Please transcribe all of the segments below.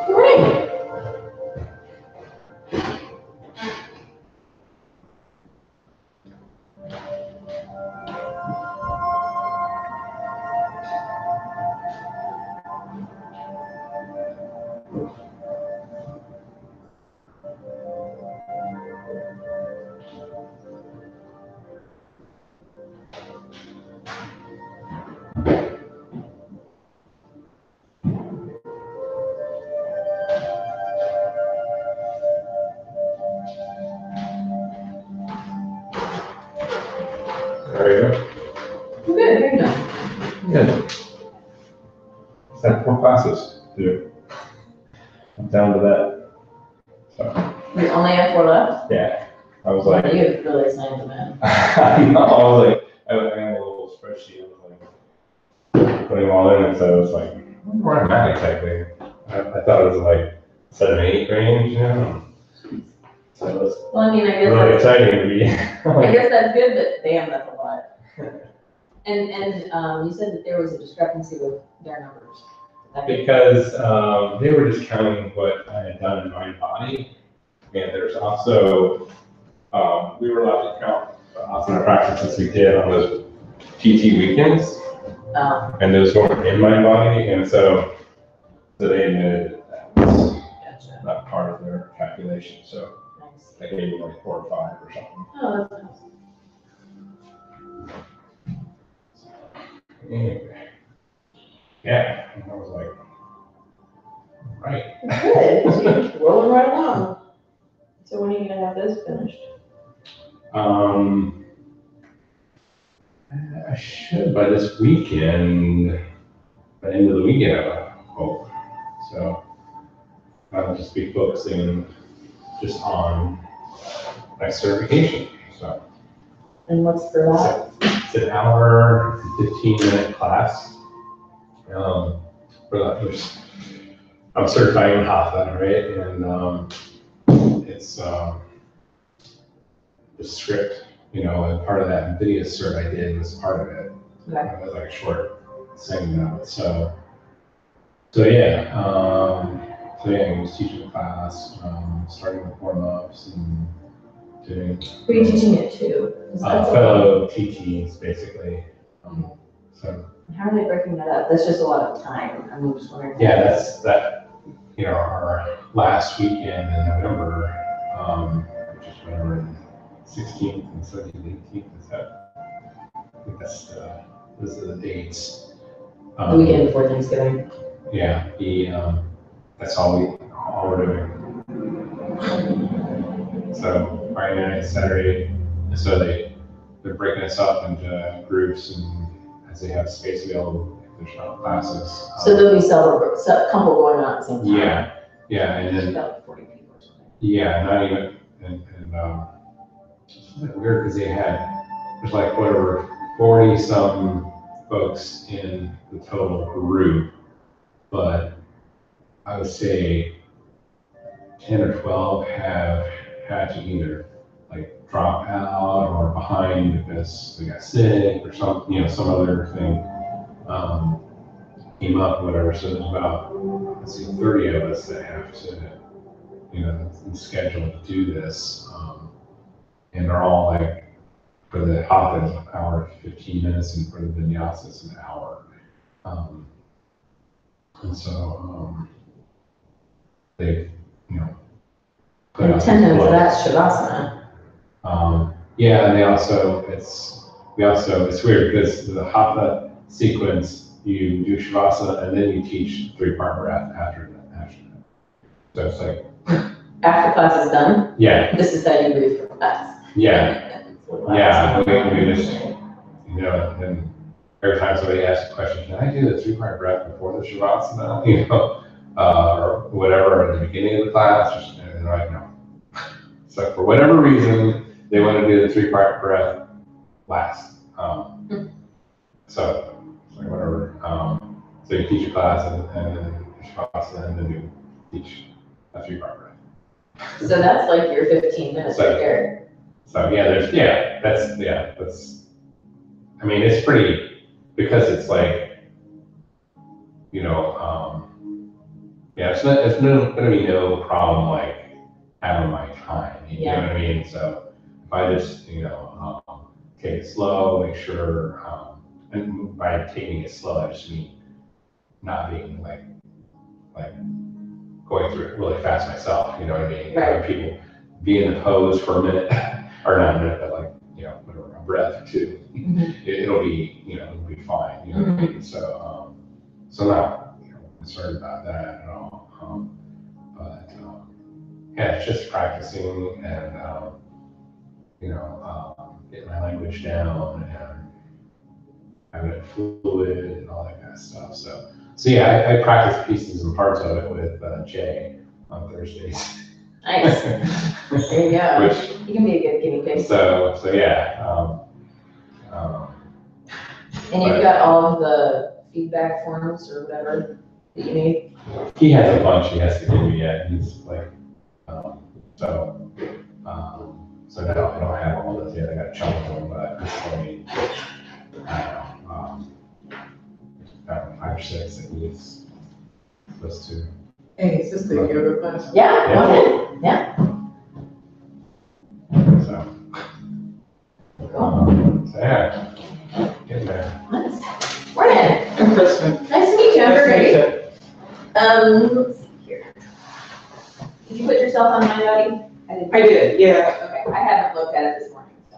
Great. How are you? Good, very good. Good. Just had 4 classes to do. I'm down to that. So, We only have 4 left? yeah. I was like, You really slammed them in. I know, I was like, I had a little spreadsheet. I was like, putting them all in, and so it was like, where am I exactly? I thought it was like 7, 8 range, you know? So it was Well, I mean, I guess really that's, exciting to be. I guess that's good, but damn, that's a lot. And you said that there was a discrepancy with their numbers. Because they were just counting what I had done in Mind Body, and there's also we were allowed to count the asana practices we did on those PT weekends, and those weren't in Mind Body, and so they admitted that was Gotcha. not part of their calculation. So Nice. I gave you like 4 or 5 or something. Oh, that's nice. Anyway, yeah, and I was like, right. Good, so you're just rolling right along. So when are you gonna have this finished? I should by this weekend, by the end of the weekend, I hope. So I'll just be focusing just on my certification. So And what's for that? it's an hour, 15-minute class. For that, I'm certifying in Hatha, right? And it's the script, you know, and part of that video cert I did was part of it. Okay. It was like a short thing note. So yeah, I'm just teaching a class, starting with warm-ups and doing. Who are you teaching it to? 'Cause that's a lot. Fellow TTs, basically. So How are they breaking that up? That's just a lot of time. I'm just wondering. yeah, that's that. You know, our last weekend in November, which is whatever, 16th and 17th, 18th. Is that? I think those are the dates. The weekend before Thanksgiving. Yeah, that's all we're doing. So Friday night, Saturday, so they're breaking us up into groups, and as they have space available, if there's not classes. So there'll be a couple going on at the same time. Yeah, and then About 40 people or something. yeah, not even and it's like weird because there's like whatever 40 some folks in the total group, but I would say 10 or 12 have had to either like drop out or behind because they got sick or some, you know, some other thing came up, whatever. So there's about, let's see, 30 of us that have to, you know, schedule to do this. And they're all like, for the hatha, it's an hour, 15 minutes, and for the vinyasa, it's an hour. And so they, you know, put out 10 minutes of these that's Shavasana. yeah, and it's weird because the hatha sequence, you do Shavasana and then you teach 3-part breath after that. So it's like, After class is done, yeah, this is how you breathe for class. yeah, we just, you know, and every time somebody asks a question, can I do the 3-part breath before the Shavasana, you know, or whatever at the beginning of the class, and they're like, no. So for whatever reason, they want to do the 3-part breath last. So it's like whatever. So you teach a class and then Shavasana, and then you teach a 3-part breath. So that's like your 15 minutes right there. So yeah, that's, I mean, it's pretty, because it's like, you know, yeah, it's gonna be no problem like having my time, you know what I mean? So if I just, you know, take it slow, make sure, and by taking it slow, I just mean not being like going through it really fast myself, you know what I mean? Right. People be in the pose for a minute, or not a minute, but like, you know, whatever, a breath or two. It'll be, you know, it'll be fine, you know what I mean? So, so not, you know, concerned about that at all. But yeah, it's just practicing and, you know, getting my language down and having it fluid and all that kind of stuff. So yeah, I practice pieces and parts of it with Jay on Thursdays. Nice. There you go. Which, You can be a good guinea pig. so yeah. And you've got all of the feedback forms or whatever that you need? He has a bunch he has to give me yet. He's like, so now I don't have all those yet. I got a chunk of them, but he's told me, I don't know, about 5 or 6 that he's supposed to. Hey, is this the yoga class? Yeah, Yeah. okay, yeah. So, Cool. so yeah, getting there. Nice. Morning. I'm Kristen. Nice to meet you, I'm Nice to meet Great. you. Let's see here. Did you put yourself on my buddy? I did, yeah. Okay, I haven't looked at it this morning, so.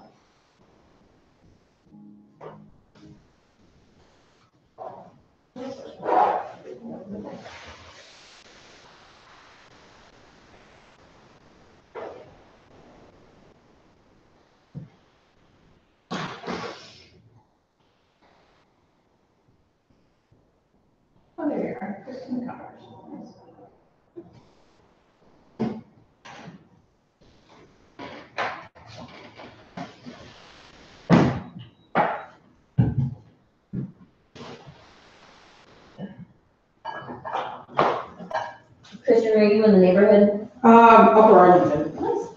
Oh, there you are, Kristen Connors. Kristen, are you in the neighborhood? Upper Arlington. Nice.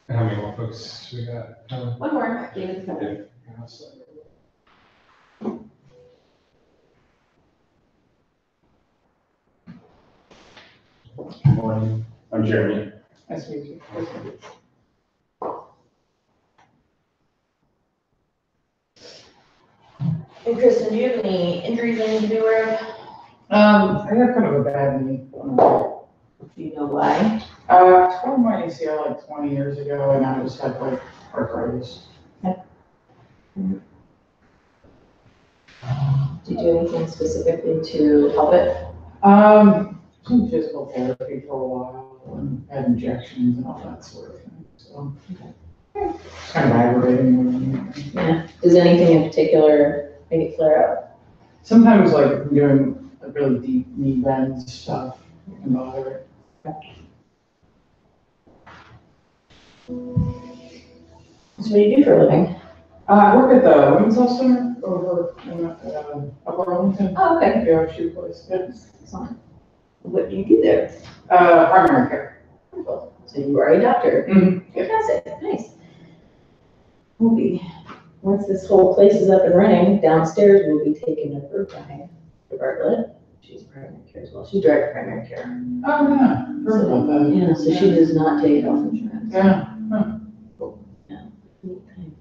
And how many more folks we got? One more, David's coming. Okay. Good morning, I'm Jeremy. Nice to meet you. And Kristen, do you have any injuries I need to be aware of? I have kind of a bad knee. Do you know why? Tore my ACL like 20 years ago and I just had like arthritis. Did you do anything specifically to help it? Some physical therapy for a while and had injections and all that sort of thing, so. It's kind of aggravating more than anything. Yeah. Does anything in particular make it flare up? Sometimes like if I'm doing a really deep knee bend stuff, it can bother it. So what do you do for a living? I work at the Women's Health Center over in Upper Arlington. Oh, okay. Yeah, shoe place. Yeah. Excellent. What do you do there? Primary care. Wonderful. So you are a doctor. Mhm. Fantastic. Nice. We'll be, once this whole place is up and running, downstairs we'll be taking over by Bartlett. She's primary care as well. She's direct primary care. Oh, yeah. Heard about that. Yeah, so she does not take health insurance. Yeah. Neat thing.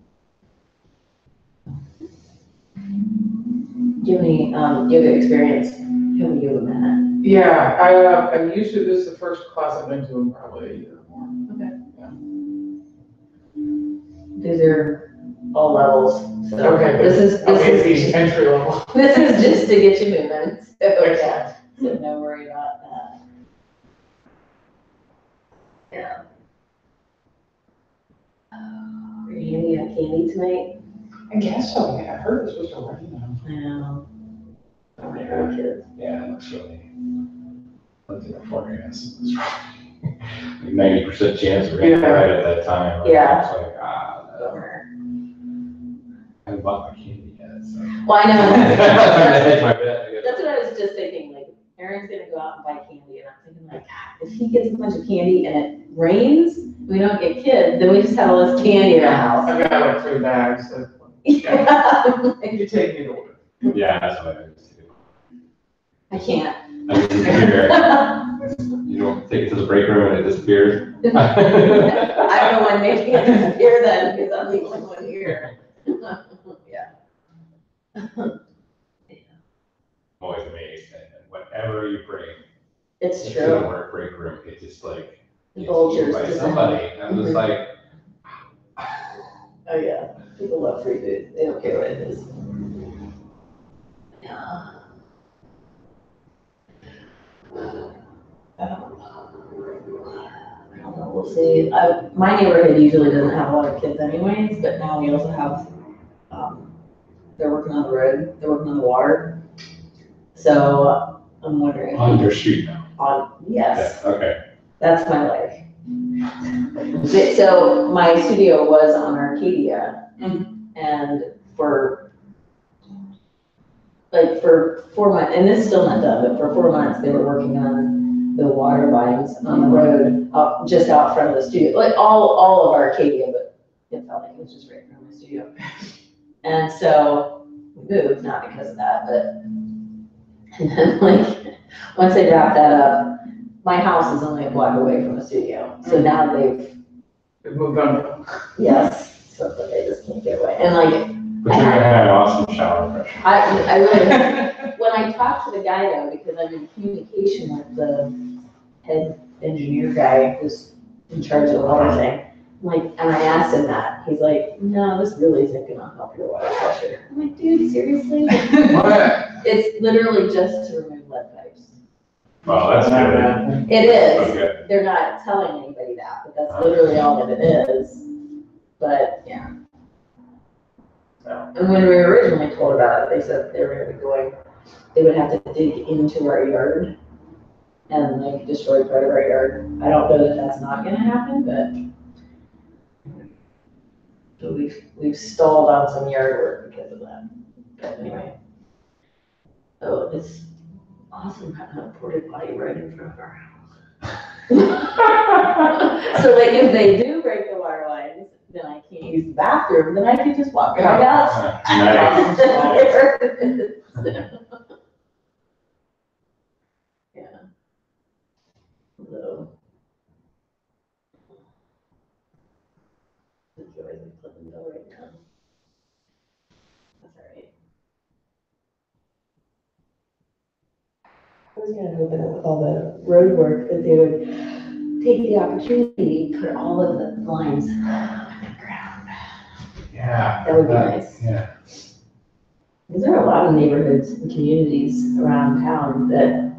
Do you have any yoga experience? Do you have a yoga mat? Yeah, I used to, this is the first class I've been to in probably a year or more. These are all levels. So Okay. This is The entry level. this is just to get you moving. So, yeah. Excellent. So no worry about that. Yeah. Oh, are you gonna get candy tonight? I guess so, yeah, I heard it was supposed to rain now. I know. Oh my God, kids. Yeah, it looks really, looked at the forecast, it was like 90% chance of rain Yeah. right at that time. Like, Yeah. It's like, no. Bummer. I haven't bought my candy yet, so. Well, I know. I'm gonna hedge my bet. I guess. That's what I was just thinking, like, Aaron's gonna go out and buy candy, and I'm thinking like, God, if he gets a bunch of candy and it rains, we don't get kids, then we just have all this candy in our house. I've got like 3 bags of, Yeah. you take me to work. Yeah, that's what I used to do. I can't. I mean, you don't take it to the break room and it disappears. I don't know when making it disappear then, because I'm the only one here. Yeah. Always amazed at whatever you bring It's into the true. work break room, it just like, The it's vultures used by just- somebody, I'm just like, Oh, yeah. People love free food. They don't care what it is. Yeah. I don't know, we'll see. My neighborhood usually doesn't have a lot of kids anyways, but now we also have, they're working on the road, they're working on the water. So I'm wondering. on your street now. Yes, Yeah, okay. that's my life. So my studio was on Arcadia, and for 4 months, and it's still not done, but for 4 months, they were working on the water lines on the road, just out front of the studio, like all of Arcadia, but it felt like it was just right in front of my studio. And so we moved, not because of that, but, and then like, once they wrapped that up, my house is only a block away from the studio, so now they've, We've moved on. yes, so that they just can't get away, and like, But you're gonna have an awesome shower pressure. I really, when I talked to the guy though, because I'm in communication with the head engineer guy who's in charge of the water thing, I'm like, and I asked him that, he's like, no, this really isn't gonna help your water pressure. I'm like, dude, seriously? What? It's literally just to remove lead pipes. Well, that's good. It is, Okay. they're not telling anybody that, but that's literally all that it is. But, yeah. So, and when we were originally told about it, they said they were gonna be going, they would have to dig into our yard and like destroy part of our yard. I don't know that that's not gonna happen, but so we've stalled on some yard work because of that. But anyway. So it's awesome having a porta potty right in front of our house. So like if they do break the water lines, then I can't use the bathroom, then I can just walk right out. Nice. There it is. Yeah. So. The joys of Cliftonville right now. That's all right. I was gonna open it with all the road work that they would take the opportunity, to put all of the lines underground. Yeah. That would be nice. Yeah. Because there are a lot of neighborhoods and communities around town that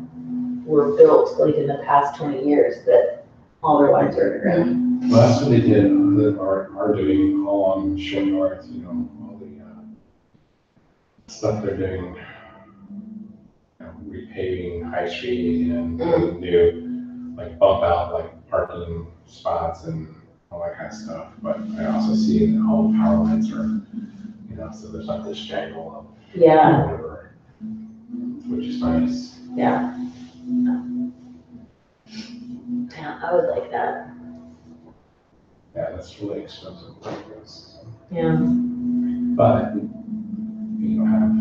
were built like in the past 20 years that all their lines are underground. Well, that's what they did, are doing all on Shore North, you know, all the, stuff they're doing. You know, repaving High Street and putting new, like bump out, like parking spots and all that kind of stuff. But I also see that all the power lines are, you know, so there's not this jangle of Yeah, whatever, which is nice. yeah. Yeah, I would like that. Yeah, that's really expensive. I guess. Yeah. But you don't have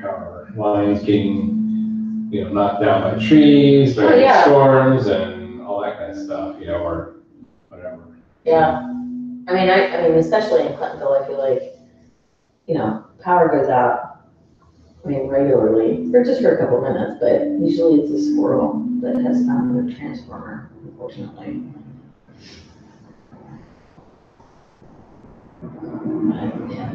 power lines getting, you know, knocked down by trees, Oh, during yeah. storms and all that kind of stuff, you know, or whatever. Yeah. I mean, especially in Clintonville, I feel like, you know, power goes out, I mean, regularly, or just for a couple minutes, but usually it's a squirrel that has found the transformer, unfortunately. But, yeah.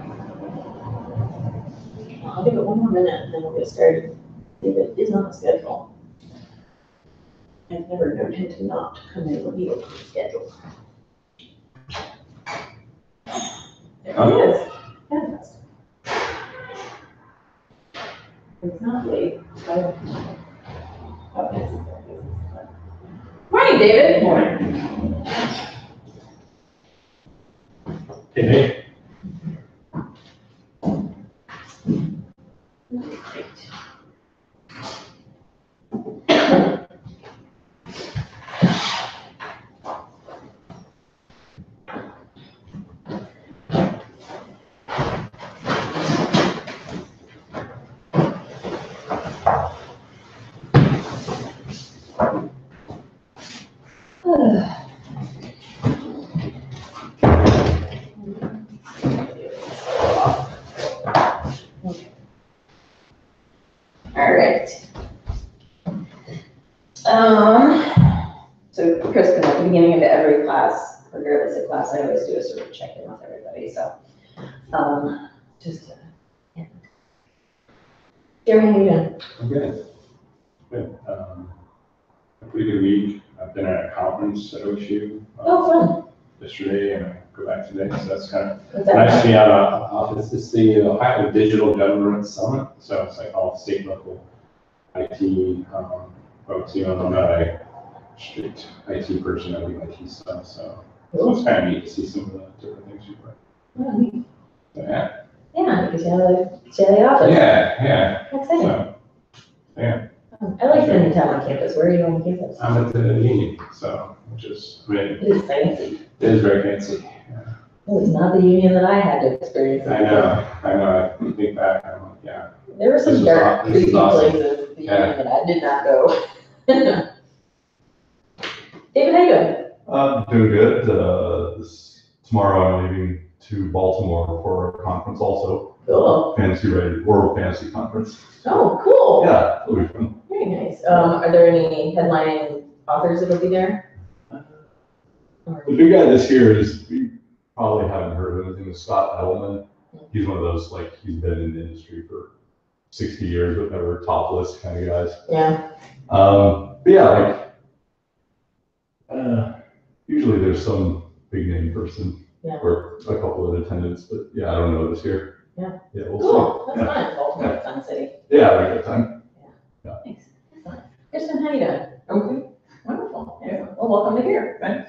I'll give it one more minute and then we'll get started. See if it is on the schedule. I've never known him to not come in when he was on the schedule. There he is. Fantastic. It's not late. Morning, David. Morning. Hey, Nate. class, regardless of class, I always do a sort of check-in with everybody, so, just, yeah. Jeremy, how you doing? I'm good. Good. A pretty good week. I've been at a conference at OSU Oh, fun. yesterday, and I go back today, so that's kind of What's that? nice to be out of office. It's the Ohio Digital Government Summit, so it's like all state, local IT folks. You know, I'm not a strict IT person. I do IT stuff, so it's kind of neat to see some of the different things you've done. Oh, neat. So, yeah. Yeah, because you have the office. Yeah. Exciting. So, yeah. I like spending time on campus. Where are you on campus? I'm at the union, so, which is, I mean, It is fancy. it is very fancy. It was not the union that I had to experience. I know, I think back, I'm like, yeah. There were some This is dark, this is creepy awesome. places, the Yeah. union that I did not go. David, how you doing? Doing good. Tomorrow I'm leaving to Baltimore for a conference also, Cool. World Fantasy Conference. Oh, cool. Yeah, it'll be fun. Very nice. Are there any headline authors that will be there? The big guy this year is, you probably haven't heard of him, his name is Scott Edelman. He's one of those, like, he's been in the industry for 60 years, but never top list kind of guys. Yeah. But yeah, usually there's some big name person. Yeah. Or a couple of attendants, but yeah, I don't know this year. Yeah. Yeah, we'll Cool. That's see. fun. Baltimore, fun city. Yeah, have a good time. Thanks. Excellent. Kristen, how you doing? Okay. Wonderful. Yeah. Well, welcome to here. Right.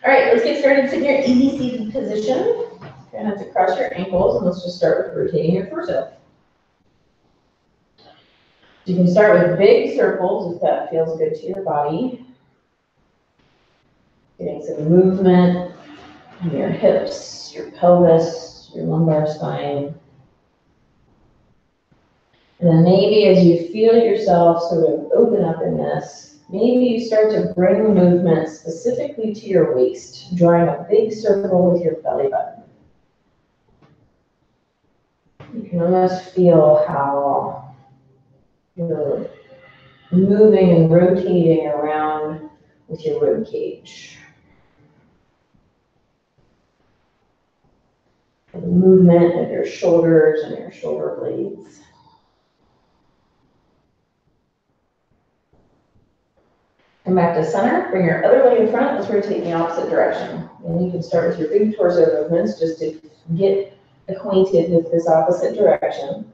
All right, let's get started. Sit in your easy seated position. Try not to cross your ankles, and let's just start with rotating your torso. You can start with big circles if that feels good to your body. Getting some movement in your hips, your pelvis, your lumbar spine. And then maybe as you feel yourself sort of open up in this, maybe you start to bring movement specifically to your waist, drawing a big circle with your belly button. You can almost feel how you're moving and rotating around with your rib cage. The movement of your shoulders and your shoulder blades. Come back to center, bring your other leg in front, let's rotate in the opposite direction. And you can start with your big torso movements just to get acquainted with this opposite direction.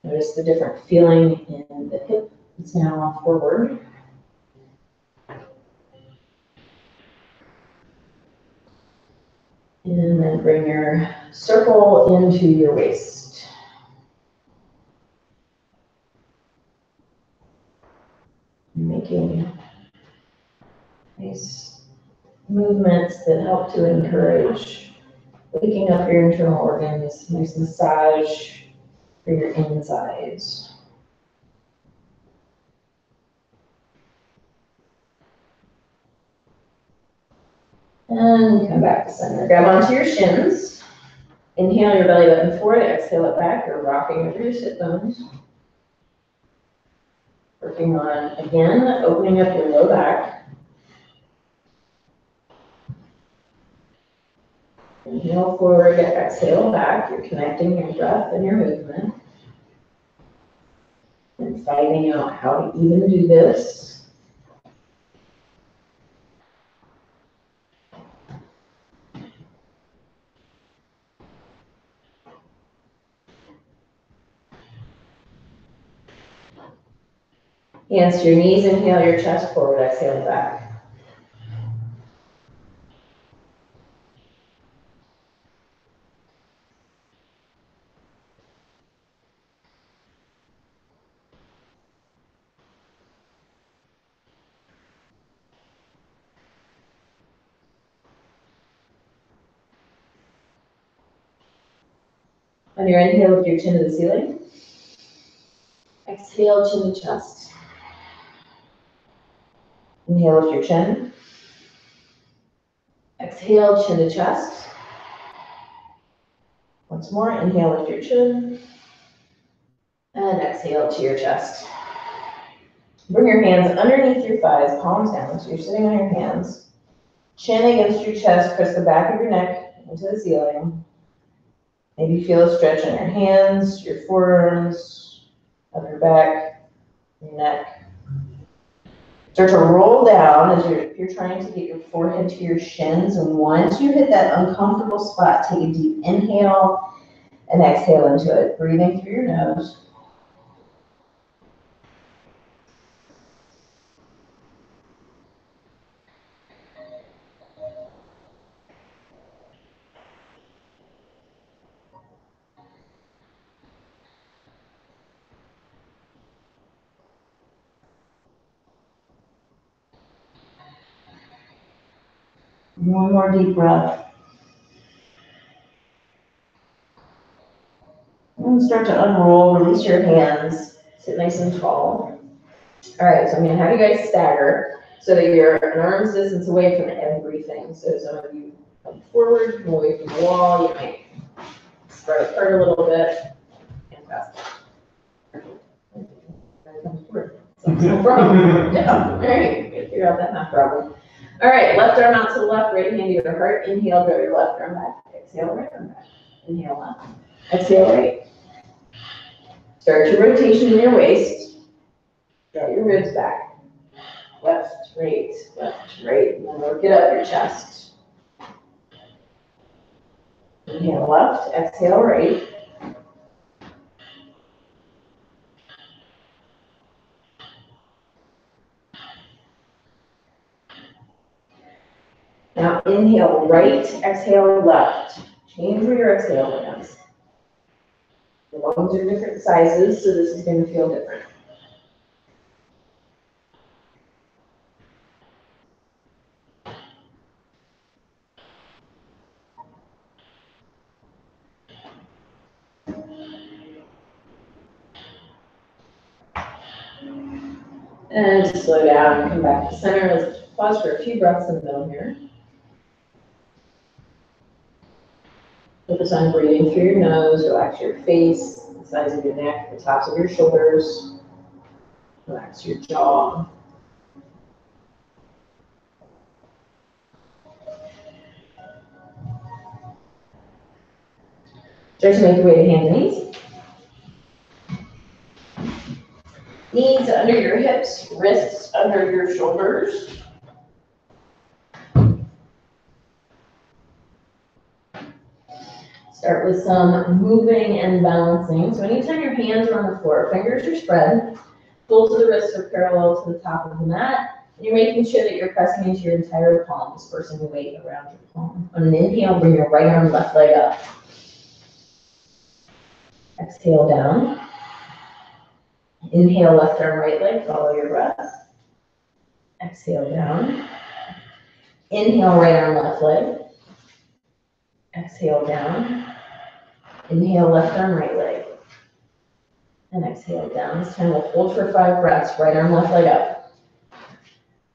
Notice the different feeling in the hip. It's now forward. And then bring your circle into your waist. Making nice movements that help to encourage waking up your internal organs, nice massage for your insides. And come back to center. Grab onto your shins. Inhale your belly button forward, exhale it back. You're rocking over your sit bones. Working on, again, opening up your low back. Inhale forward, exhale back. You're connecting your breath and your movement. And finding out how to even do this. Hands to your knees, inhale your chest forward, exhale back. On your inhale, lift your chin to the ceiling. Exhale, chin to chest. Inhale, lift your chin. Exhale, chin to chest. Once more, inhale, lift your chin. And exhale to your chest. Bring your hands underneath your thighs, palms down, so you're sitting on your hands. Chin against your chest, press the back of your neck into the ceiling. Maybe feel a stretch in your hands, your forearms, up your back, your neck. Start to roll down as you're trying to get your forehead to your shins. And once you hit that uncomfortable spot, take a deep inhale and exhale into it, breathing through your nose. One more deep breath. And start to unroll, release your hands, sit nice and tall. All right, so I'm gonna have you guys stagger so that you're an arm's distance away from everything. So some of you come forward, come away from the wall, you might spread apart a little bit. And fast. No problem. Yeah, all right, good, figure out that math problem. All right, left arm out to the left, right hand to your heart. Inhale, draw your left arm back. Exhale, right arm back. Inhale, left. Exhale, right. Start your rotation in your waist. Draw your ribs back. Left, right, and then work it up your chest. Inhale, left. Exhale, right. Now inhale right, exhale left. Change where your exhale lands. The lungs are different sizes, so this is going to feel different. And to slow down and come back to center. Let's pause for a few breaths in the middle here. Focus on breathing through your nose, relax your face, the sides of your neck, the tops of your shoulders. Relax your jaw. Start to make your way to hands and knees. Knees under your hips, wrists under your shoulders. Start with some moving and balancing. So anytime your hands are on the floor, fingers are spread, soles of the wrists are parallel to the top of the mat, and you're making sure that you're pressing into your entire palm, dispersing the weight around your palm. On an inhale, bring your right arm, left leg up. Exhale down. Inhale, left arm, right leg, follow your breath. Exhale down. Inhale, right arm, left leg. Exhale down. Inhale, left arm, right leg. And exhale down. This time we'll hold for 5 breaths. Right arm, left leg up.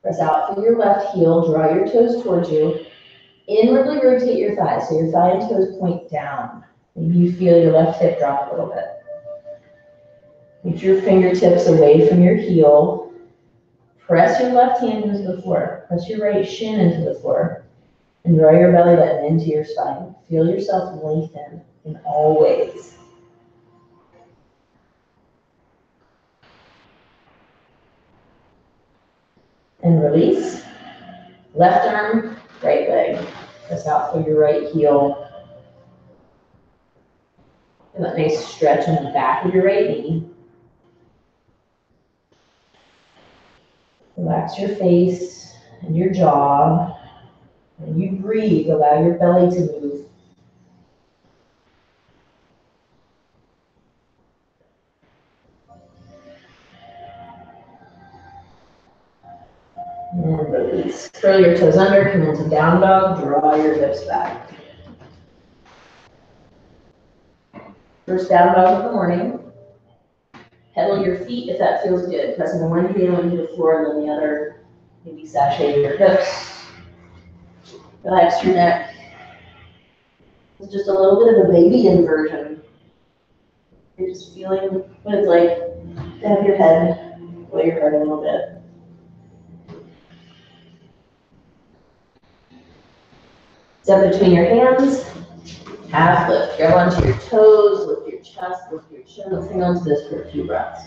Press out through your left heel. Draw your toes towards you. Inwardly rotate your thighs so your thigh and toes point down. Maybe you feel your left hip drop a little bit. Get your fingertips away from your heel. Press your left hand into the floor. Press your right shin into the floor. And draw your belly button into your spine. Feel yourself lengthen in all ways. And release. Left arm, right leg. Press out through your right heel. And that nice stretch in the back of your right knee. Relax your face and your jaw. And you breathe, allow your belly to move. And release. Curl your toes under, come into down dog, draw your hips back. First down dog of the morning. Pedal your feet if that feels good. Pressing one heel into the floor and then the other. Maybe sashay your hips. Relax your neck. It's just a little bit of a baby inversion. You're just feeling what it's like to have your head below your heart a little bit. Step between your hands, half lift. Grab onto your toes, lift your chest, lift your chin. Let's hang on to this for a few breaths.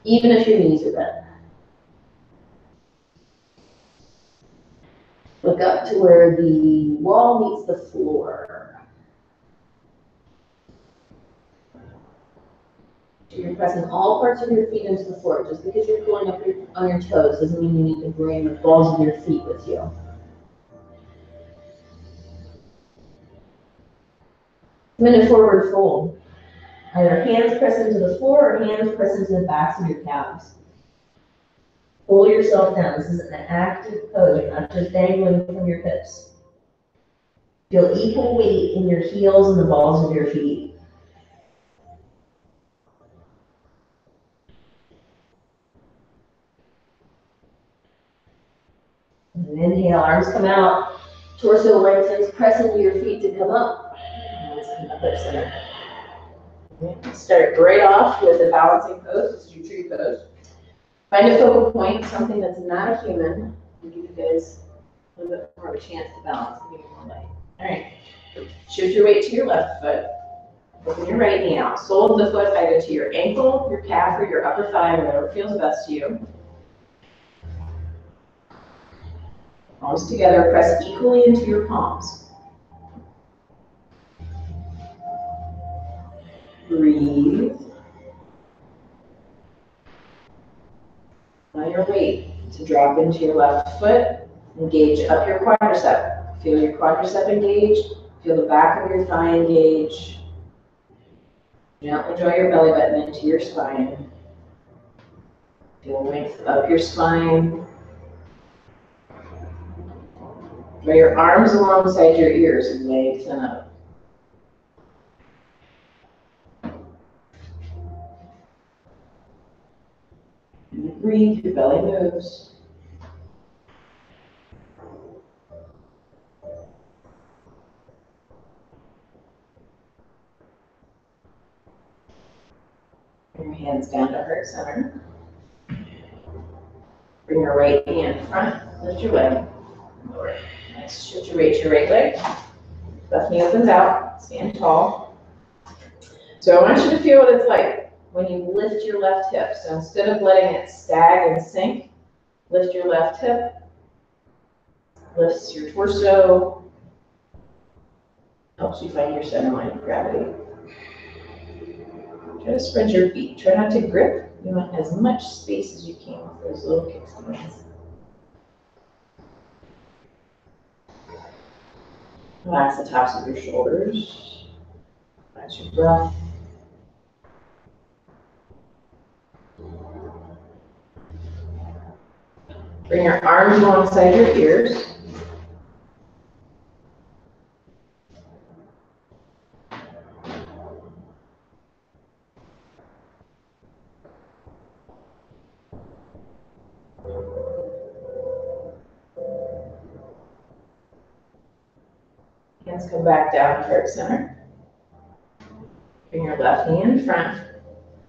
Even if your knees are bent. Look up to where the wall meets the floor. You're pressing all parts of your feet into the floor. Just because you're pulling up on your toes doesn't mean you need to bring the balls of your feet with you. Come into forward fold. Either hands press into the floor or hands press into the backs of your calves. Pull yourself down. This is an active pose. You're not just dangling from your hips. Feel equal weight in your heels and the balls of your feet. And inhale, arms come out, torso lengthens, press into your feet to come up. And let's come up at center. Okay. Start right off with a balancing pose. This is your tree pose. Find a focal point, something that's not a human. We'll give you guys a little bit more of a chance to balance and give you more light. All right. Shift your weight to your left foot. Open your right knee out. Sole of the foot either to your ankle, your calf, or your upper thigh, whatever feels best to you. Palms together, press equally into your palms. Breathe. Allow your weight to drop into your left foot. Engage up your quadricep. Feel your quadricep engaged. Feel the back of your thigh engage. Gently draw your belly button into your spine. Feel length up your spine. Draw your arms alongside your ears and lengthen up. And you breathe, your belly moves. Bring your hands down to heart center. Bring your right hand front, lift your leg. Lower it. Nice. Shift your weight to your right leg. Left knee opens out. Stand tall. So I want you to feel what it's like when you lift your left hip. So instead of letting it sag and sink, lift your left hip. Lifts your torso. Helps you find your center line of gravity. Try to spread your feet. Try not to grip. You want as much space as you can with those little kickstands. Relax the tops of your shoulders. Relax your breath. Bring your arms alongside your ears. Hands come back down to heart center. Bring your left knee in front.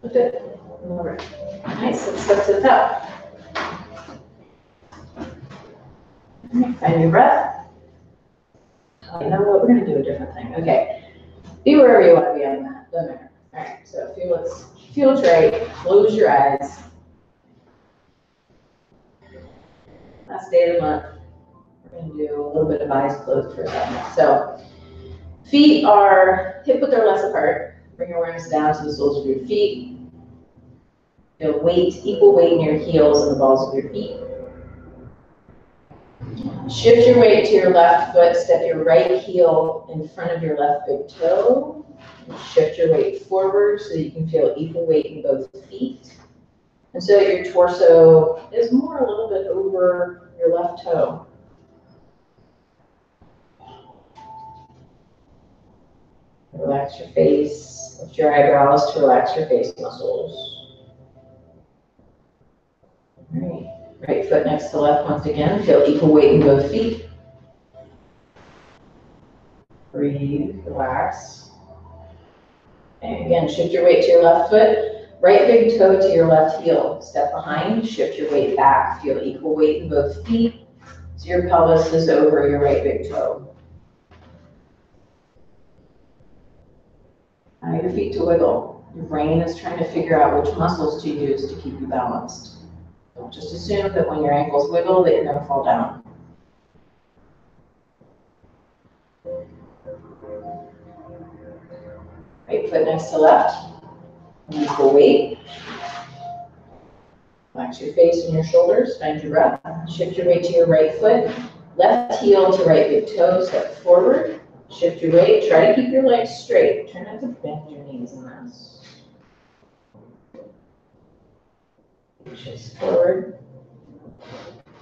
Lift it. Over. Nice. Let's step to the top. Find your breath. You know what? We're going to do a different thing. Okay. Be wherever you want to be on that. Doesn't matter. All right. So feel right. Close your eyes. Last day of the month. We're going to do a little bit of eyes closed for a second. So feet are hip width or less apart. Bring your awareness down to the soles of your feet. Feel weight, equal weight in your heels and the balls of your feet. Shift your weight to your left foot. Step your right heel in front of your left big toe. Shift your weight forward so that you can feel equal weight in both feet. And so that your torso is more a little bit over your left toe. Relax your face. Lift your eyebrows to relax your face muscles. All right. Right foot next to left once again. Feel equal weight in both feet. Breathe, relax. And again, shift your weight to your left foot. Right big toe to your left heel. Step behind, shift your weight back. Feel equal weight in both feet. So your pelvis is over your right big toe. Allow your feet to wiggle. Your brain is trying to figure out which muscles to use to keep you balanced. Don't just assume that when your ankles wiggle that you're going to fall down. Right foot next to left. Equal weight. Relax your face and your shoulders. Find your breath. Shift your weight to your right foot. Left heel to right big toe. Step forward. Shift your weight. Try to keep your legs straight. Try not to bend your knees in this. Shift forward.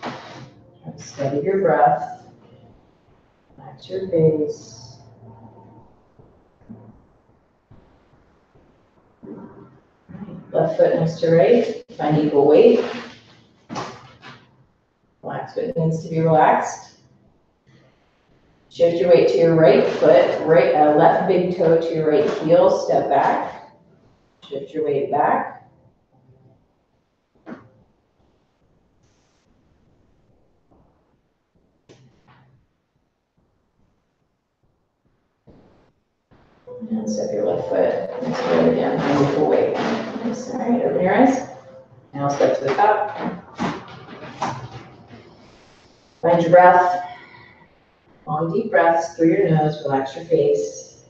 Try to steady your breath. Relax your face. Left foot next to right. Find equal weight. Relax what needs to be relaxed. Shift your weight to your right foot, left big toe to your right heel, step back. Shift your weight back. And step your left foot next to it again, find equal weight. Nice, all right, open your eyes. Now step to the top. Find your breath. Long, deep breaths through your nose, relax your face.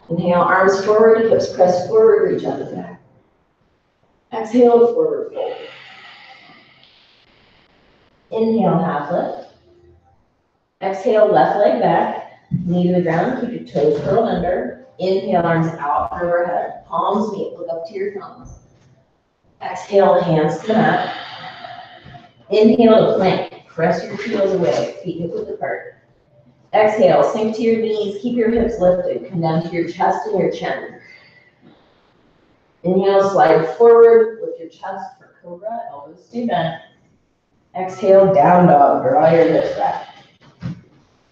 Inhale, arms forward, hips press forward, reach out the back. Exhale, forward fold. Inhale, half lift. Exhale, left leg back, knee to the ground, keep your toes curled under. Inhale, arms out and overhead, palms meet, look up to your thumbs. Exhale, hands to the mat. Inhale to plank, press your heels away, feet hip width apart. Exhale, sink to your knees, keep your hips lifted, come down to your chest and your chin. Inhale, slide forward, lift your chest for cobra, elbows stay bent. Exhale, down dog, draw your hips back.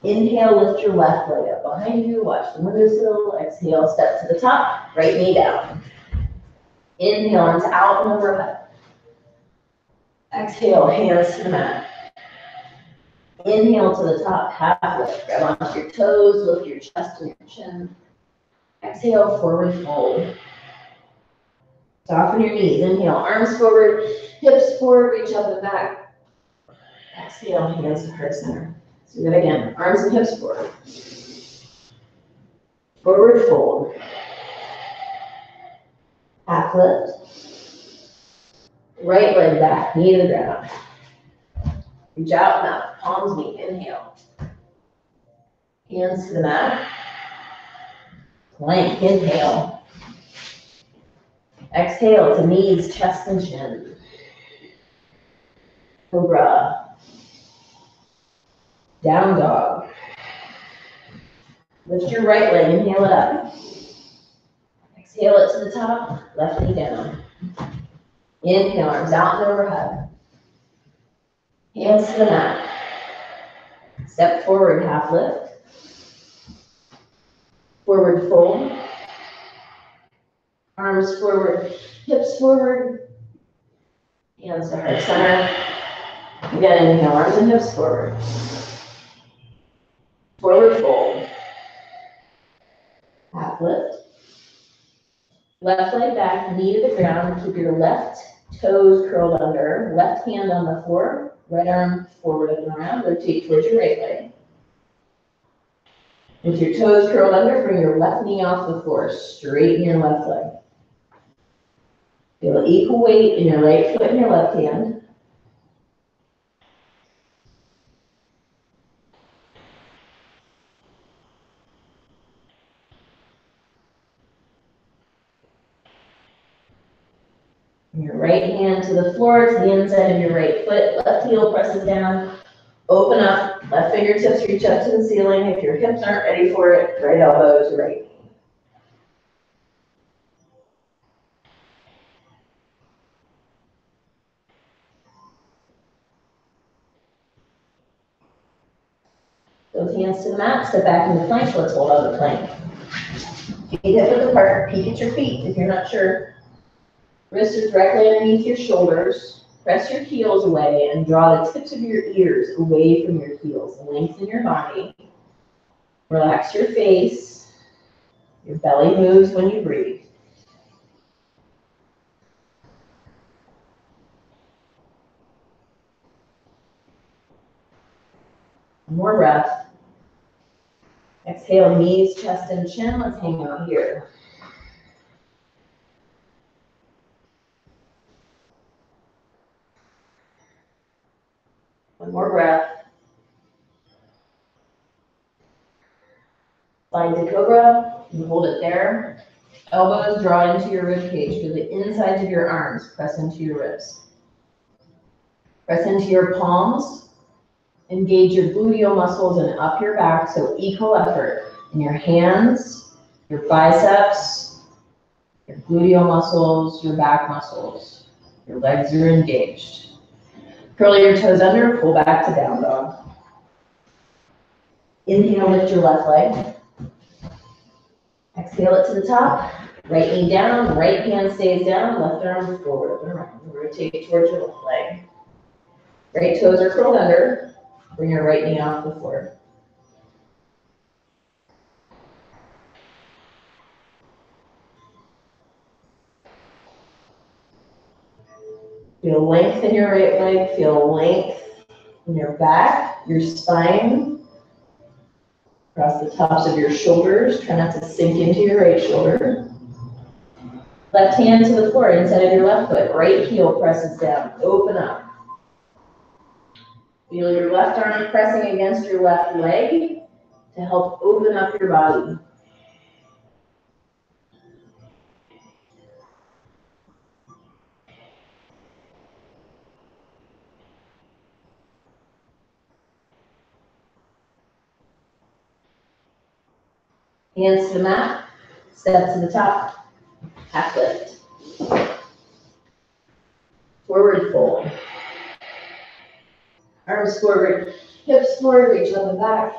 Inhale, lift your left leg up behind you, watch the windowsill. Exhale, step to the top, right knee down. Inhale, arms out and overhead. Exhale, hands to the mat. Inhale to the top, half lift. Grab onto your toes, lift your chest and your chin. Exhale, forward fold. Soften your knees. Inhale, arms forward, hips forward, reach up and back. Exhale, hands to heart center. Let's do that again. Arms and hips forward. Forward fold. Half lift. Right leg back, knee to the ground. Reach out and up, palms meet, inhale. Hands to the mat. Plank, inhale. Exhale to knees, chest, and chin. Cobra. Down dog. Lift your right leg, inhale it up. Exhale it to the top, left knee down. Inhale, arms out and overhead. Hands to the mat. Step forward, half lift. Forward fold. Arms forward, hips forward. Hands to heart center. Again, inhale, arms and hips forward. Forward fold. Half lift. Left leg back, knee to the ground. Keep your left toes curled under. Left hand on the floor. Right arm forward and around. Rotate towards your right leg. With your toes curled under, bring your left knee off the floor. Straighten your left leg. Feel equal weight in your right foot and your left hand. Your right hand to the floor, to the inside of your right foot. Left heel presses down. Open up. Left fingertips reach up to the ceiling. If your hips aren't ready for it, right elbow to right knee. Those hands to the mat. Step back into plank. Let's hold on the plank. Feet hip width apart. Peek at your feet if you're not sure. Wrists are directly underneath your shoulders. Press your heels away and draw the tips of your ears away from your heels. Lengthen your body. Relax your face. Your belly moves when you breathe. One more breath. Exhale, knees, chest, and chin. Let's hang out here. One more breath. Find the cobra, and hold it there. Elbows draw into your rib cage. Feel the insides of your arms press into your ribs. Press into your palms. Engage your gluteal muscles and up your back, so equal effort in your hands, your biceps, your gluteal muscles, your back muscles. Your legs are engaged. Curl your toes under, pull back to down dog. Inhale, lift your left leg. Exhale it to the top. Right knee down, right hand stays down, left arm forward and around. Rotate towards your left leg. Right toes are curled under. Bring your right knee off the floor. Feel length in your right leg. Feel length in your back, your spine, across the tops of your shoulders. Try not to sink into your right shoulder. Left hand to the floor, inside of your left foot. Right heel presses down. Open up. Feel your left arm pressing against your left leg to help open up your body. Hands to the mat, step to the top, half lift. Forward fold. Arms forward, hips forward, reach up and back.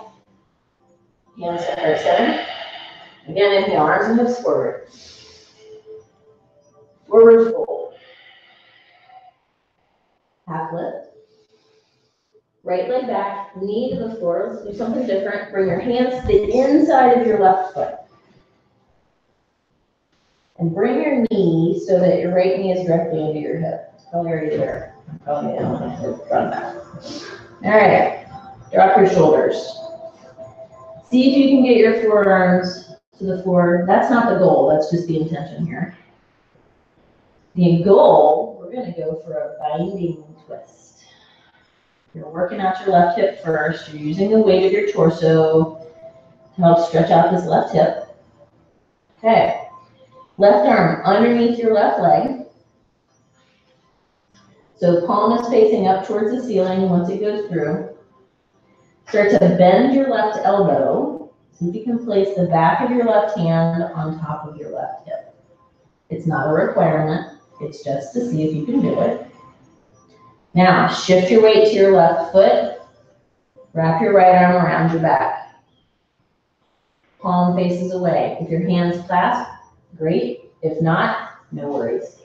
Hands to heart center. Again, inhale, arms and hips forward. Forward fold. Half lift. Right leg back, knee to the floor. Let's do something different. Bring your hands to the inside of your left foot. And bring your knee so that your right knee is directly under your hip. It's probably already there. Probably down, front back. All right, drop your shoulders. See if you can get your forearms to the floor. That's not the goal, that's just the intention here. The goal, we're gonna go for a binding twist. You're working out your left hip first. You're using the weight of your torso to help stretch out this left hip. Okay. Left arm underneath your left leg. So palm is facing up towards the ceiling once it goes through. Start to bend your left elbow. See if you can place the back of your left hand on top of your left hip. It's not a requirement. It's just to see if you can do it. Now, shift your weight to your left foot. Wrap your right arm around your back. Palm faces away. If your hands clasp, great. If not, no worries.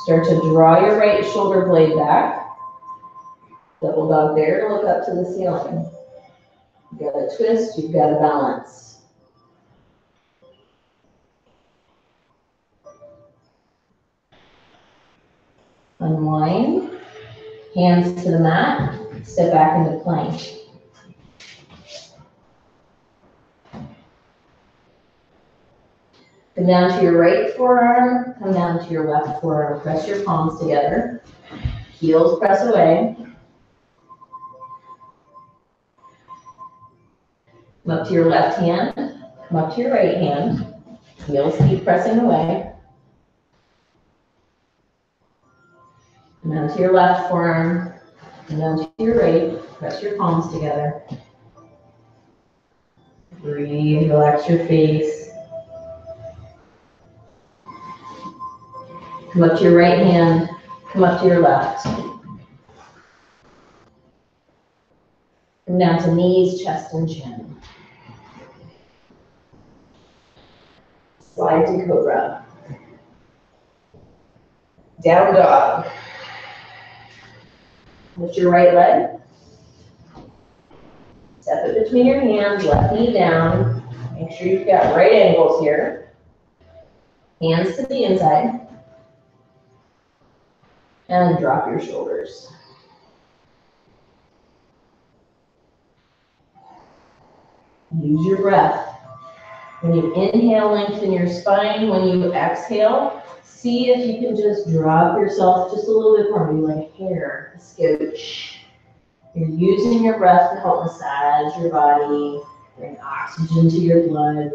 Start to draw your right shoulder blade back. Double dog there to look up to the ceiling. You've got a twist, you've got a balance. Unwind, hands to the mat, step back into plank. Come down to your right forearm, come down to your left forearm. Press your palms together. Heels press away. Come up to your left hand, come up to your right hand. Heels keep pressing away. Come down to your left forearm, come down to your right. Press your palms together. Breathe, relax your face. Come up to your right hand, come up to your left. Come down to knees, chest, and chin. Slide to cobra. Down dog. Lift your right leg. Step it between your hands, left knee down. Make sure you've got right angles here. Hands to the inside. And drop your shoulders. Use your breath. When you inhale, lengthen your spine. When you exhale, see if you can just drop yourself just a little bit more, maybe like a hair, a scooch. You're using your breath to help massage your body, bring oxygen to your blood.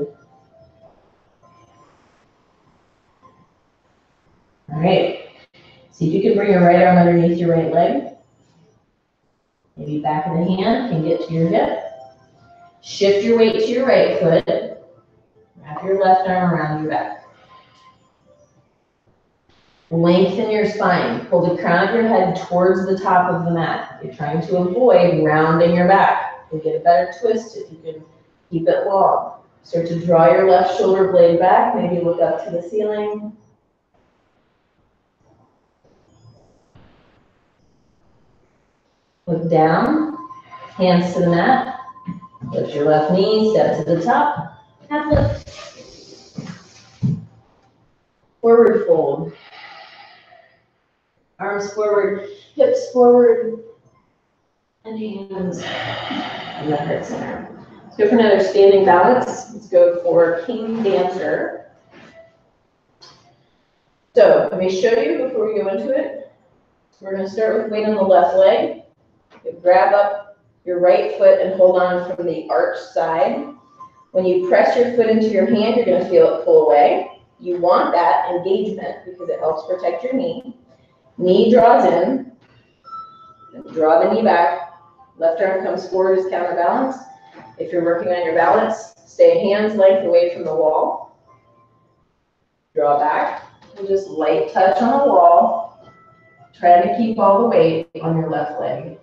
All right. See if you can bring your right arm underneath your right leg. Maybe back of the hand can get to your hip. Shift your weight to your right foot. Wrap your left arm around your back. Lengthen your spine. Pull the crown of your head towards the top of the mat. You're trying to avoid rounding your back. You'll get a better twist if you can keep it long. Start to draw your left shoulder blade back. Maybe look up to the ceiling. Look down. Hands to the mat. Lift your left knee. Step to the top. Half lift. Forward fold. Arms forward, hips forward, and hands in the heart center. Let's go for another standing balance. Let's go for King Dancer. So let me show you before we go into it. We're going to start with weight on the left leg. You grab up your right foot and hold on from the arch side. When you press your foot into your hand, you're going to feel it pull away. You want that engagement because it helps protect your knee. Knee draws in, draw the knee back, left arm comes forward as counterbalance. If you're working on your balance, stay hands length away from the wall. Draw back, and just light touch on the wall. Try to keep all the weight on your left leg.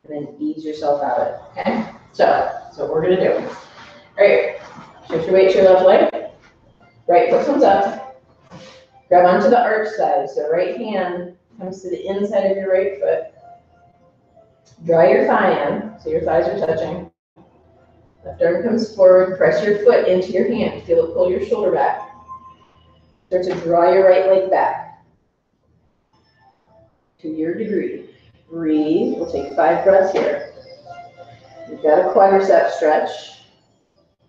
And then ease yourself out of it, okay? So that's what we're gonna do. All right, shift your weight to your left leg. Right foot comes up. Grab onto the arch side, so right hand comes to the inside of your right foot. Draw your thigh in, so your thighs are touching. Left arm comes forward, press your foot into your hand. Feel it pull your shoulder back. Start to draw your right leg back to your degree. Breathe, we'll take 5 breaths here. You've got a quadricep stretch.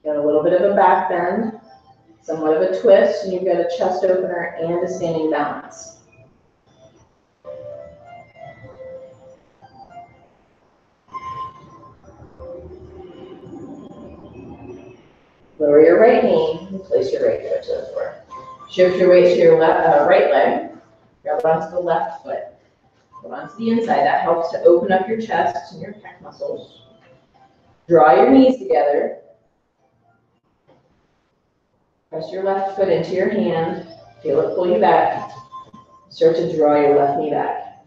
Got a little bit of a back bend. Somewhat of a twist, and you've got a chest opener and a standing balance. Lower your right knee and place your right foot to the floor. Shift your weight to your right leg. Grab onto the left foot. Hold onto the inside. That helps to open up your chest and your pec muscles. Draw your knees together. Press your left foot into your hand, feel it pull you back. Start to draw your left knee back.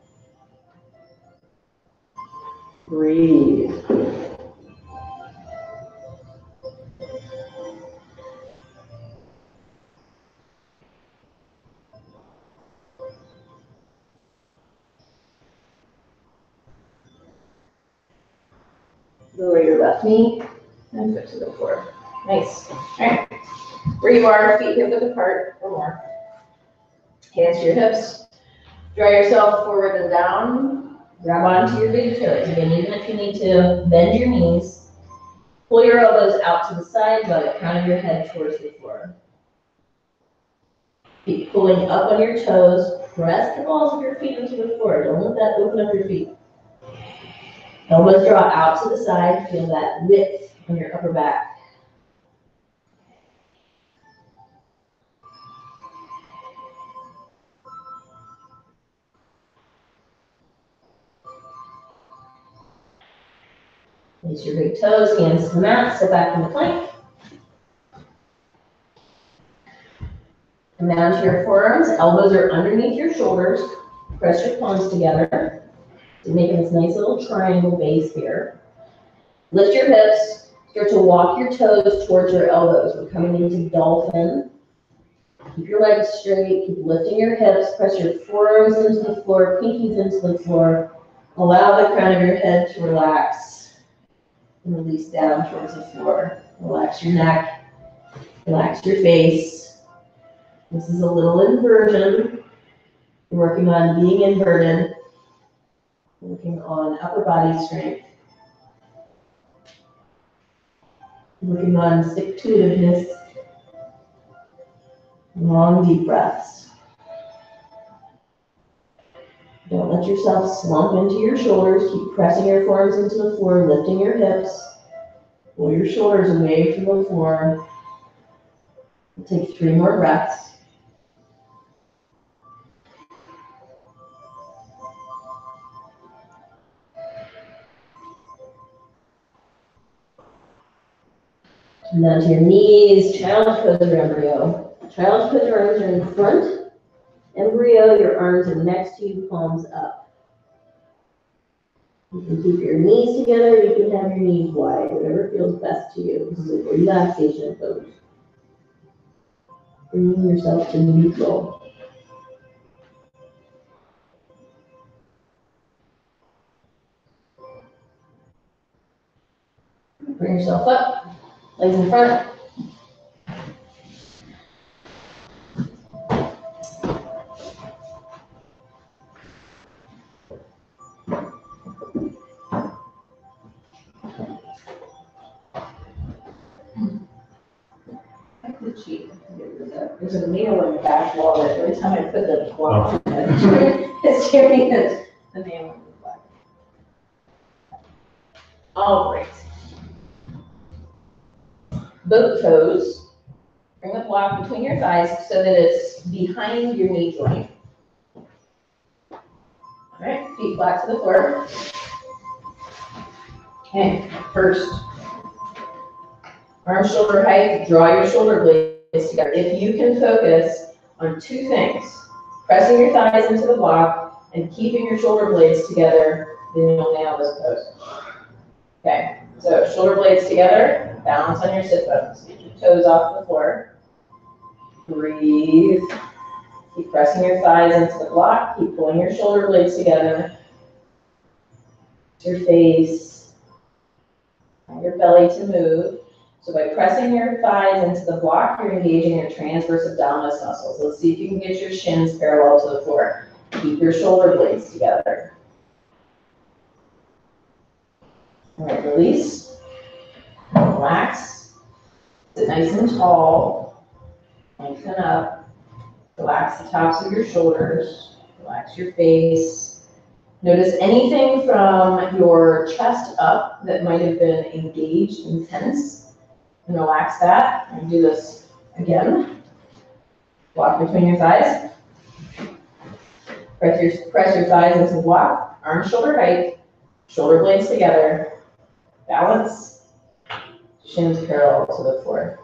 Breathe. Lower your left knee and foot to the floor. Nice. All right. Where you are, feet hip width apart or more. Hands to your hips. Draw yourself forward and down. Grab onto your big toes. Again, even if you need to bend your knees, pull your elbows out to the side, draw the crown of your head towards the floor. Keep pulling up on your toes. Press the balls of your feet into the floor. Don't let that open up your feet. Elbows draw out to the side. Feel that width on your upper back. Place your big toes, hands to the mat, step back into plank. Come down to your forearms, elbows are underneath your shoulders. Press your palms together to make this nice little triangle base here. Lift your hips, start to walk your toes towards your elbows. We're coming into dolphin. Keep your legs straight, keep lifting your hips, press your forearms into the floor, pinkies into the floor. Allow the crown of your head to relax. and release down towards the floor. Relax your neck, relax your face. This is a little inversion. You're working on being inverted, working on upper body strength, working on stick-to-itiveness, long deep breaths. Don't let yourself slump into your shoulders. Keep pressing your forearms into the floor, lifting your hips. Pull your shoulders away from the floor. We'll take 3 more breaths. And then to your knees, child's pose or embryo. Child's pose, your arms are in front. Embryo, your arms are next to you, palms up. You can keep your knees together, you can have your knees wide, whatever feels best to you. This is a relaxation pose. Bringing yourself to neutral. Bring yourself up, legs in front. There's a nail in the back wall that every time I put the block on it, it's tearing the nail in the back. All right. Boat pose. Bring the block between your thighs so that it's behind your knee joint. All right, feet flat to the floor. Okay, first, arm shoulder height, draw your shoulder blades together. If you can focus on 2 things, pressing your thighs into the block and keeping your shoulder blades together, then you'll nail this pose. Okay, so shoulder blades together, balance on your sit bones. Get your toes off the floor. Breathe. Keep pressing your thighs into the block. Keep pulling your shoulder blades together. Your face. Allow your belly to move. So by pressing your thighs into the block, you're engaging your transverse abdominis muscles. Let's see if you can get your shins parallel to the floor. Keep your shoulder blades together. All right, release. Relax. Sit nice and tall. Lengthen up. Relax the tops of your shoulders. Relax your face. Notice anything from your chest up that might have been engaged and tense. And relax that. And do this again. Block between your thighs. Press your thighs into the block. Arm shoulder height. Shoulder blades together. Balance. Shins parallel to the floor.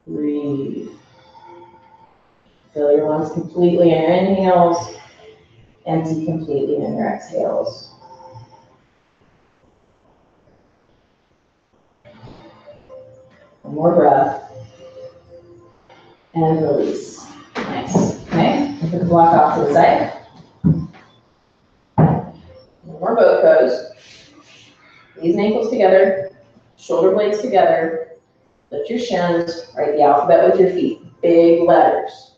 Breathe. Fill your lungs completely in your inhales. Empty completely in your exhales. One more breath. And release. Nice. Okay, put the block off to the side. One more boat pose. Knees and ankles together. Shoulder blades together. Lift your shins. Write the alphabet with your feet. Big letters.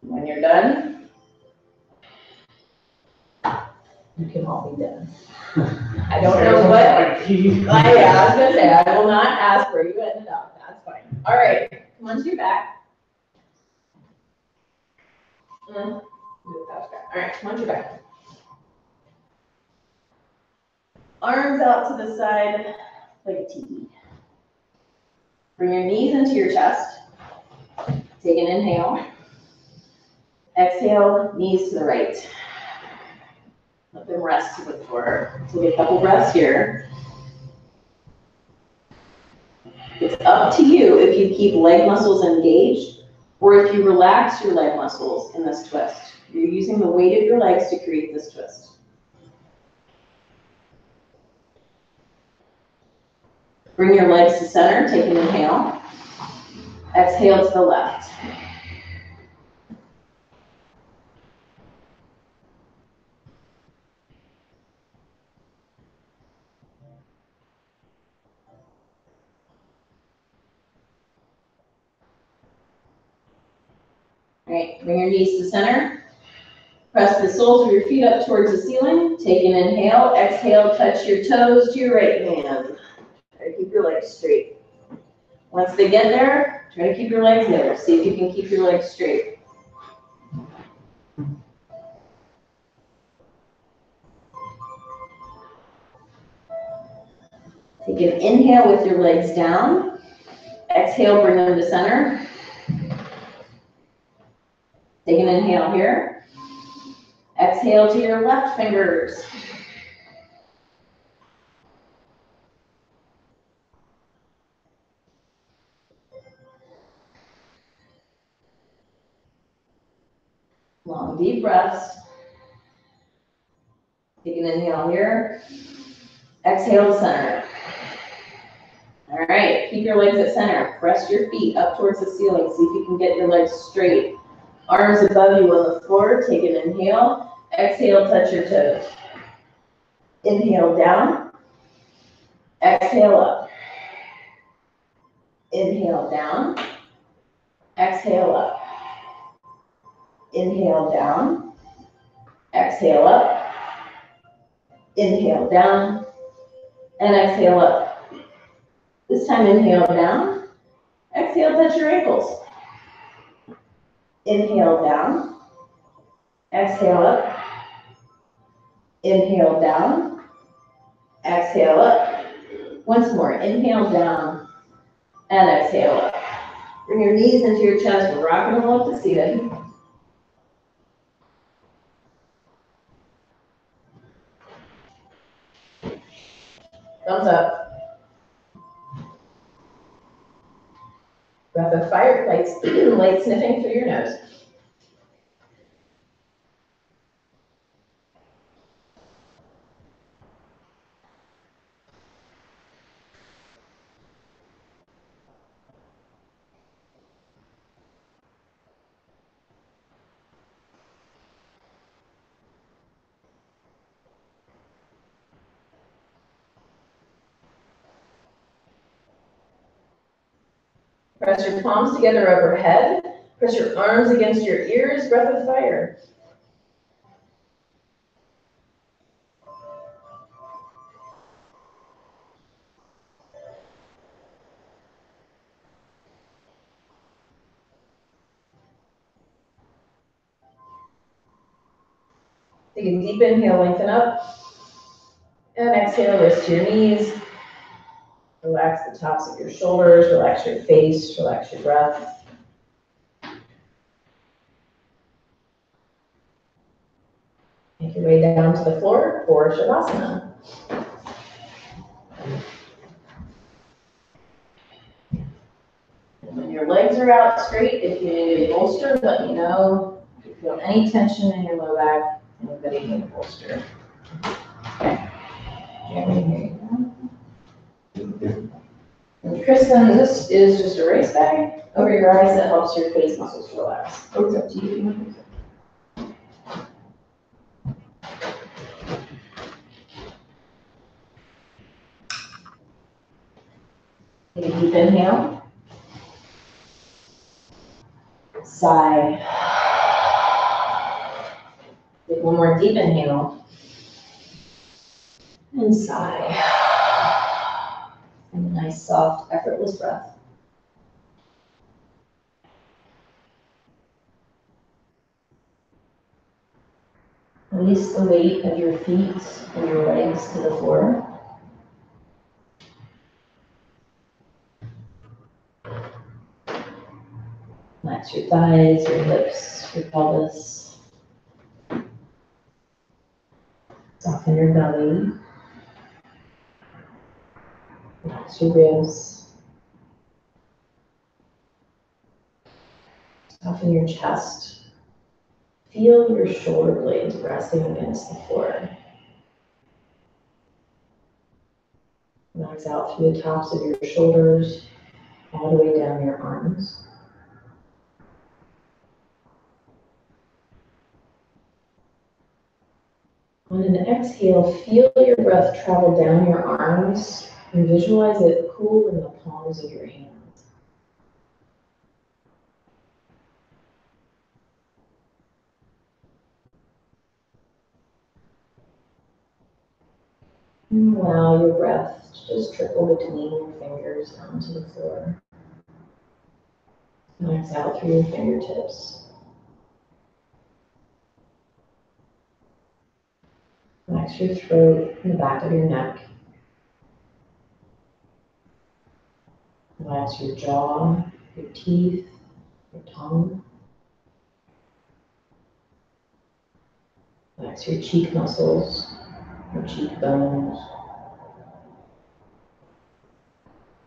When you're done, you can all be done. I don't know what. I was gonna say, I will not ask where you ended up. That's fine. All right, come on to your back. All right, come on to your back. Arms out to the side like a teepee. Bring your knees into your chest. Take an inhale. Exhale, knees to the right. Let them rest to the floor. Take a couple breaths here. It's up to you if you keep leg muscles engaged or if you relax your leg muscles in this twist. You're using the weight of your legs to create this twist. Bring your legs to center, take an inhale. Exhale to the left. All right, bring your knees to center. Press the soles of your feet up towards the ceiling. Take an inhale. Exhale, touch your toes to your right hand. Try to keep your legs straight. Once they get there, try to keep your legs there. See if you can keep your legs straight. Take an inhale with your legs down. Exhale, bring them to center. Take an inhale here. Exhale to your left fingers. Long, deep breaths. Take an inhale here. Exhale to center. All right, keep your legs at center. Press your feet up towards the ceiling. See if you can get your legs straight. Arms above you on the floor. Take an inhale. Exhale, touch your toes. Inhale down. Exhale up. Inhale down. Exhale up. Inhale down. Exhale up. Inhale down. And exhale up. This time inhale down. Exhale, touch your ankles. Inhale down. Exhale up. Inhale down. Exhale up. Once more. Inhale down. And exhale up. Bring your knees into your chest. We're rocking them up to seated. Thumbs up. Breath of fire, light sniffing through your nose. Press your palms together overhead. Press your arms against your ears. Breath of fire. Take a deep inhale, lengthen up. And exhale, wrist to your knees. Relax the tops of your shoulders. Relax your face. Relax your breath. Make your way down to the floor for Shavasana. And when your legs are out straight, if you need a bolster, let me know. If you feel any tension in your low back, anybody need a bolster. Okay. Jeremy, here you go. And Kristen, this is just a race bag over your eyes that helps your face muscles relax. It's up to you. Take a deep inhale. Sigh. Take one more deep inhale. And sigh. And a nice, soft, effortless breath. Release the weight of your feet and your legs to the floor. Relax your thighs, your hips, your pelvis. Soften your belly. Relax your ribs. Soften your chest. Feel your shoulder blades resting against the floor. Relax out through the tops of your shoulders, all the way down your arms. On an exhale, feel your breath travel down your arms and visualize it cool in the palms of your hands. And allow your breath to just trickle between your fingers down to the floor. Relax out through your fingertips. Relax your throat and the back of your neck. Relax your jaw, your teeth, your tongue. Relax your cheek muscles, your cheekbones.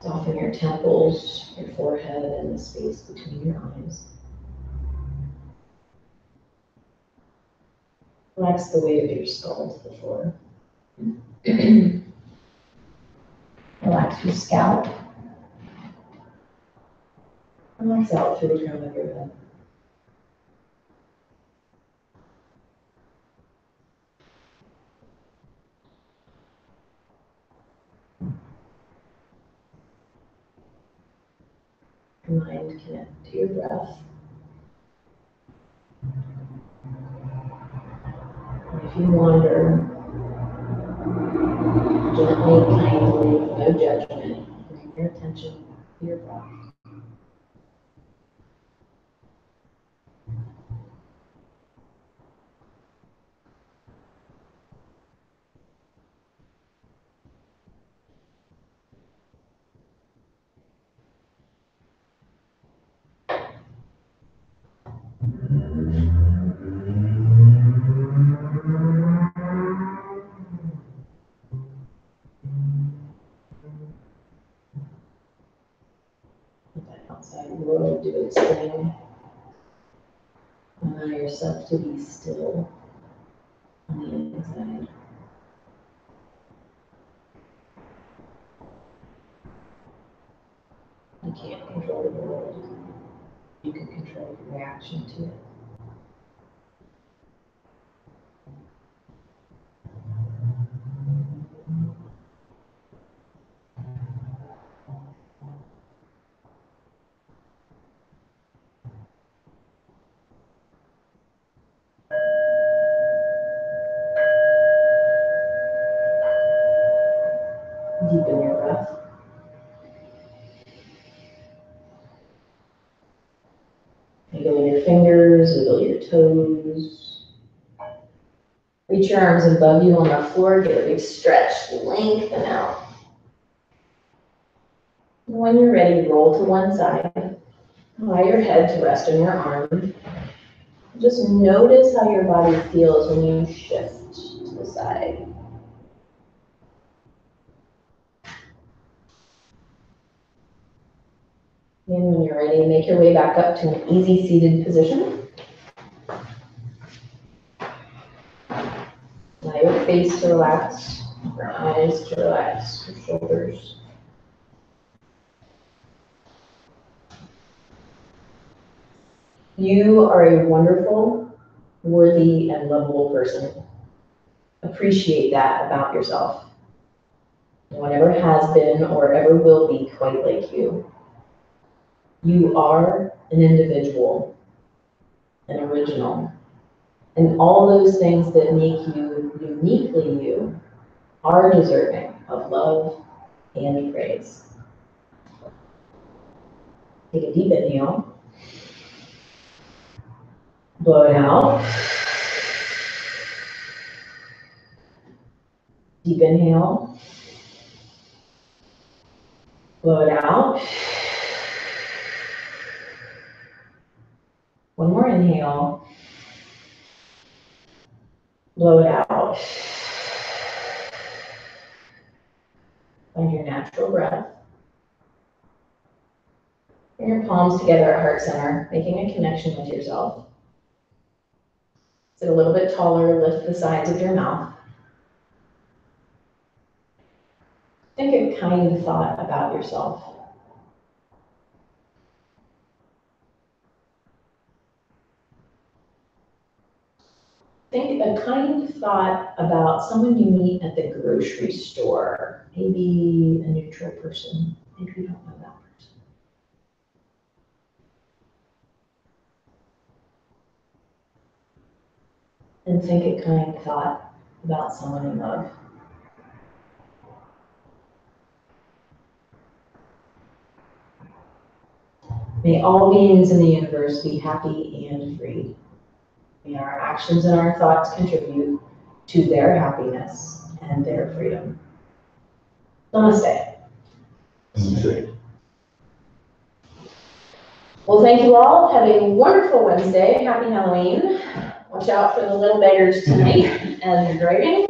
Soften your temples, your forehead, and the space between your eyes. Relax the weight of your skull to the floor. Relax your scalp. Relax out through the crown of your head. Your mind connect to your breath. And if you wander, gently, kindly, no judgment, bring your attention to your breath. Let that outside world do its thing. Allow yourself to be still on the inside. You can't control the world. You can control your reaction to it. Deepen your breath. Wiggle your fingers, wiggle your toes. Reach your arms above you on the floor, get a big stretch, lengthen out. When you're ready, roll to one side. Allow your head to rest on your arm. Just notice how your body feels when you shift to the side. And when you're ready, make your way back up to an easy seated position. Allow your face to relax, your eyes to relax, your shoulders. You are a wonderful, worthy, and lovable person. Appreciate that about yourself. No one ever has been or ever will be quite like you. You are an individual, an original, and all those things that make you uniquely you are deserving of love and praise. Take a deep inhale. Blow it out. Deep inhale. Blow it out. One more inhale. Blow it out. Find your natural breath. Bring your palms together at heart center, making a connection with yourself. Sit a little bit taller, lift the sides of your mouth. Think a kind thought about yourself. Think a kind thought about someone you meet at the grocery store. Maybe a neutral person. Maybe you don't know that person. And think a kind thought about someone you love. May all beings in the universe be happy and free. May our actions and our thoughts contribute to their happiness and their freedom. Namaste. Well, thank you all. Have a wonderful Wednesday. Happy Halloween. Watch out for the little beggars tonight as you're driving.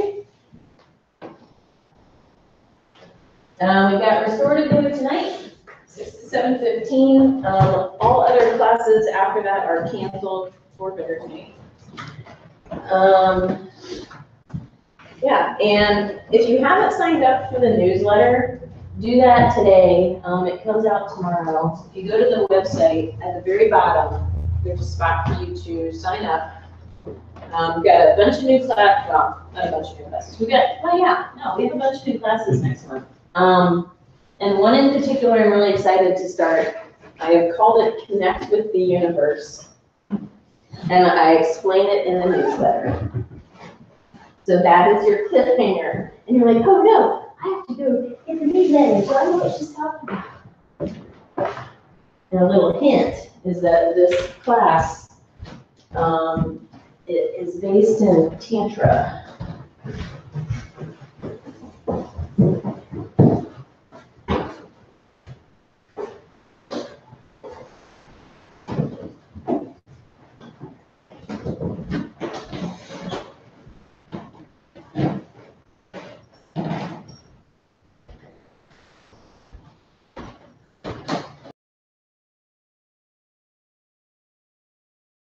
We've got restorative yoga tonight, 6 to 7:15. All other classes after that are canceled for better tonight. Yeah, and if you haven't signed up for the newsletter, do that today. It comes out tomorrow. If you go to the website, at the very bottom, there's a spot for you to sign up. We've got a bunch of new classes, well, not a bunch of new classes. We have a bunch of new classes next month. And one in particular I'm really excited to start. I have called it Connect with the Universe. And I explain it in the newsletter. So that is your cliffhanger. And you're like, oh no, I have to go get the newsletter, so I know what she's talking about. And a little hint is that this class it is based in Tantra.